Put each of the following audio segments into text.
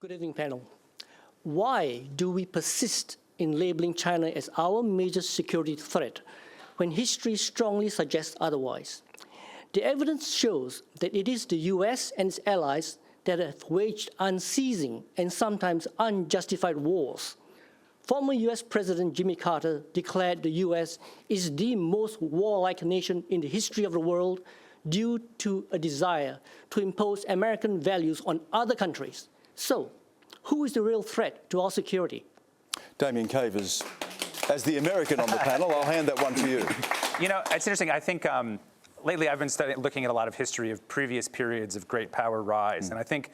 Good evening, panel. Why do we persist in labeling China as our major security threat when history strongly suggests otherwise? The evidence shows that it is the US and its allies that have waged unceasing and sometimes unjustified wars. Former US President Jimmy Carter declared the US is the most warlike nation in the history of the world due to a desire to impose American values on other countries. So, who is the real threat to our security? Damien Cavers, as the American on the panel, I'll hand that one to you. You know, it's interesting. I think lately I've been looking at a lot of history of previous periods of great power rise. And I think,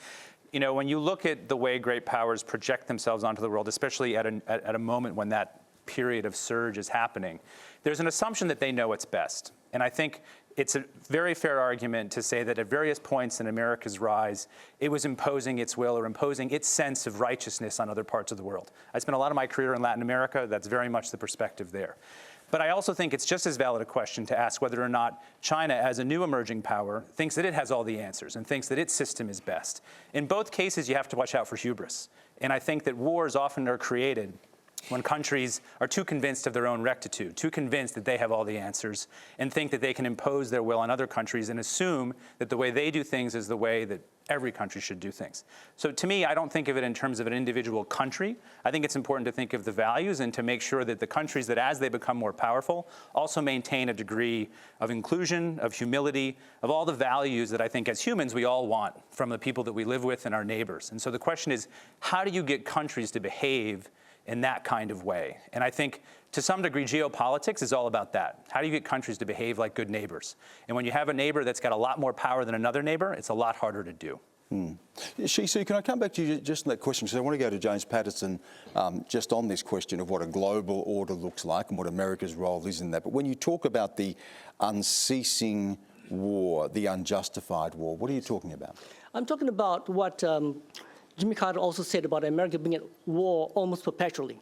you know, when you look at the way great powers project themselves onto the world, especially at a moment when that period of surge is happening, there's an assumption that they know what's best. And I think it's a very fair argument to say that at various points in America's rise, it was imposing its will or imposing its sense of righteousness on other parts of the world. I spent a lot of my career in Latin America. That's very much the perspective there. But I also think it's just as valid a question to ask whether or not China, as a new emerging power, thinks that it has all the answers and thinks that its system is best. In both cases, you have to watch out for hubris. And I think that wars often are created when countries are too convinced of their own rectitude, too convinced that they have all the answers, and think that they can impose their will on other countries and assume that the way they do things is the way that every country should do things. So to me, I don't think of it in terms of an individual country. I think it's important to think of the values and to make sure that the countries that, as they become more powerful, also maintain a degree of inclusion, of humility, of all the values that I think as humans we all want from the people that we live with and our neighbors. And so the question is, how do you get countries to behave in that kind of way? And I think to some degree geopolitics is all about that. How do you get countries to behave like good neighbors? And when you have a neighbor that's got a lot more power than another neighbor, it's a lot harder to do. Shee Su, can I come back to you just on that question? Because I want to go to James Paterson just on this question of what a global order looks like and what America's role is in that. But when you talk about the unceasing war, the unjustified war, what are you talking about? I'm talking about what Jimmy Carter also said about America being at war almost perpetually.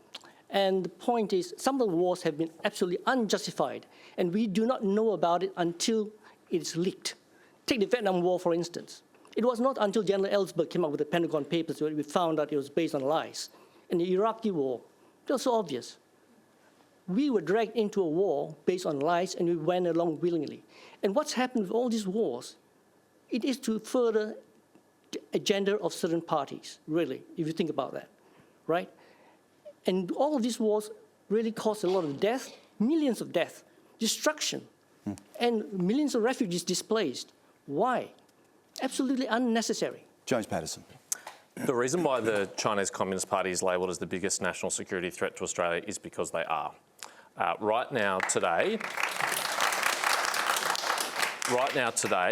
And the point is, some of the wars have been absolutely unjustified, and we do not know about it until it's leaked. Take the Vietnam War, for instance. It was not until General Ellsberg came up with the Pentagon Papers where we found out it was based on lies. And the Iraqi War, it was so obvious. We were dragged into a war based on lies, and we went along willingly. And what's happened with all these wars, it is to further the agenda of certain parties, really, if you think about that, right? And all of these wars really caused a lot of death, millions of death, destruction, and millions of refugees displaced. Why? Absolutely unnecessary. James Paterson. The reason why the Chinese Communist Party is labelled as the biggest national security threat to Australia is because they are. Right now, today,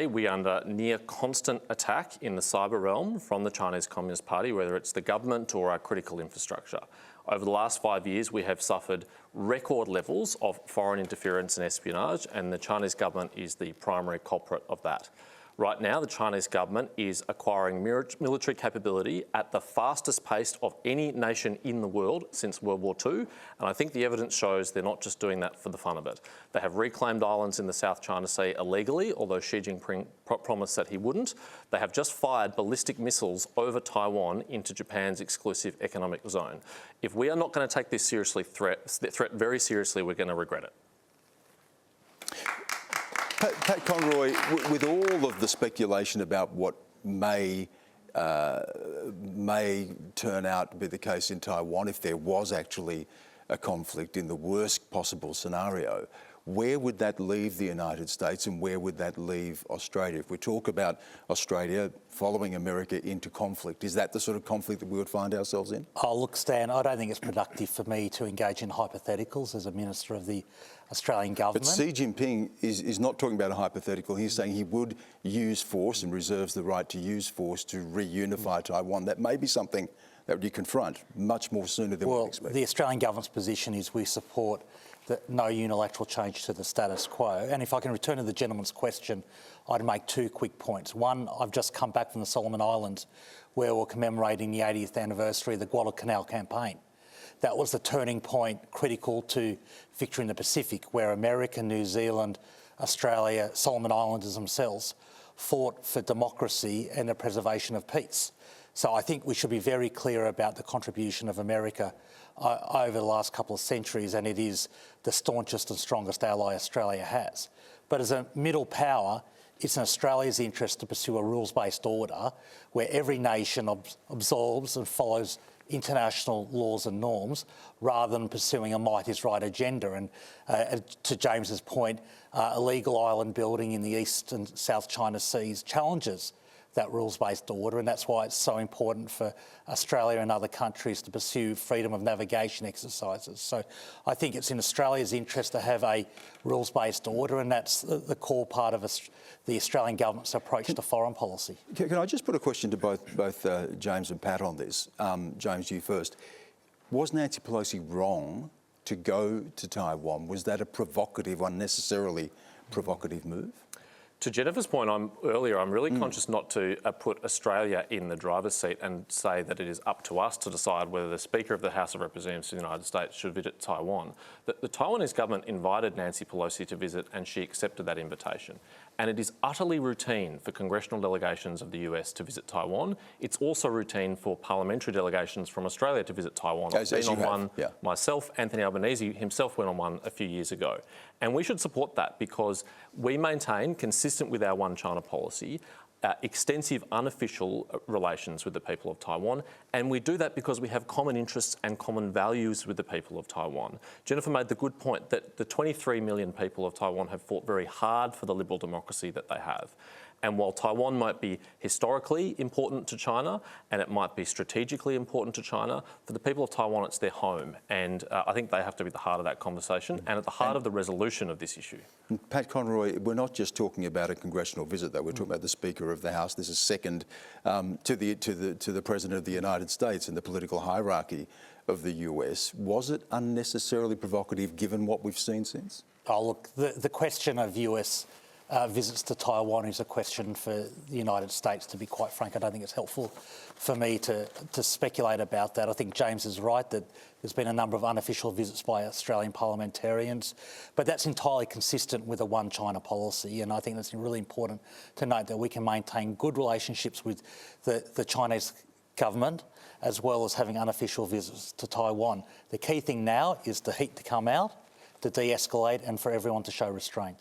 we are under near constant attack in the cyber realm from the Chinese Communist Party, whether it's the government or our critical infrastructure. Over the last 5 years, we have suffered record levels of foreign interference and espionage, and the Chinese government is the primary culprit of that. Right now, the Chinese government is acquiring military capability at the fastest pace of any nation in the world since World War II. And I think the evidence shows they're not just doing that for the fun of it. They have reclaimed islands in the South China Sea illegally, although Xi Jinping promised that he wouldn't. They have just fired ballistic missiles over Taiwan into Japan's exclusive economic zone. If we are not going to take this threat very seriously, we're going to regret it. Pat Conroy, with all of the speculation about what may turn out to be the case in Taiwan, if there was actually a conflict in the worst possible scenario, where would that leave the United States and where would that leave Australia? If we talk about Australia following America into conflict, is that the sort of conflict that we would find ourselves in? Oh, look, Stan, I don't think it's productive for me to engage in hypotheticals as a Minister of the Australian government. But Xi Jinping is not talking about a hypothetical. He's saying he would use force and reserves the right to use force to reunify Taiwan. That may be something that you confront much more sooner than we expect. The Australian government's position is we support no unilateral change to the status quo. And if I can return to the gentleman's question, I'd make two quick points. One, I've just come back from the Solomon Islands where we're commemorating the 80th anniversary of the Guadalcanal campaign. That was the turning point critical to victory in the Pacific, where America, New Zealand, Australia, Solomon Islanders themselves fought for democracy and the preservation of peace. So I think we should be very clear about the contribution of America over the last couple of centuries, and it is the staunchest and strongest ally Australia has. But as a middle power, it's in Australia's interest to pursue a rules-based order where every nation absorbs and follows international laws and norms rather than pursuing a might is right agenda. And to James's point, illegal island building in the East and South China Seas challenges that rules-based order, and that's why it's so important for Australia and other countries to pursue freedom of navigation exercises. So I think it's in Australia's interest to have a rules-based order, and that's the core part of the Australian government's approach to foreign policy. Can I just put a question to both James and Pat on this? James, you first. Was Nancy Pelosi wrong to go to Taiwan? Was that a provocative, unnecessarily provocative move? To Jennifer's point earlier, I'm really conscious not to put Australia in the driver's seat and say that it is up to us to decide whether the Speaker of the House of Representatives of the United States should visit Taiwan. The Taiwanese government invited Nancy Pelosi to visit, and she accepted that invitation. And it is utterly routine for congressional delegations of the US to visit Taiwan. It's also routine for parliamentary delegations from Australia to visit Taiwan. I've been on one myself. Anthony Albanese himself went on one a few years ago. And we should support that because we maintain, consistent with our One China policy, extensive unofficial relations with the people of Taiwan, and we do that because we have common interests and common values with the people of Taiwan. Jennifer made the good point that the 23 million people of Taiwan have fought very hard for the liberal democracy that they have. And while Taiwan might be historically important to China and it might be strategically important to China, for the people of Taiwan, it's their home. And I think they have to be at the heart of that conversation and at the heart of the resolution of this issue. Pat Conroy, we're not just talking about a congressional visit, though. We're talking about the Speaker of the House. This is second to the President of the United States in the political hierarchy of the US. Was it unnecessarily provocative given what we've seen since? Oh, look, the question of US visits to Taiwan is a question for the United States, to be quite frank. I don't think it's helpful for me to speculate about that. I think James is right that there's been a number of unofficial visits by Australian parliamentarians, but that's entirely consistent with a One China policy, and I think it's really important to note that we can maintain good relationships with the Chinese government as well as having unofficial visits to Taiwan. The key thing now is the heat to come out, to de-escalate, and for everyone to show restraint.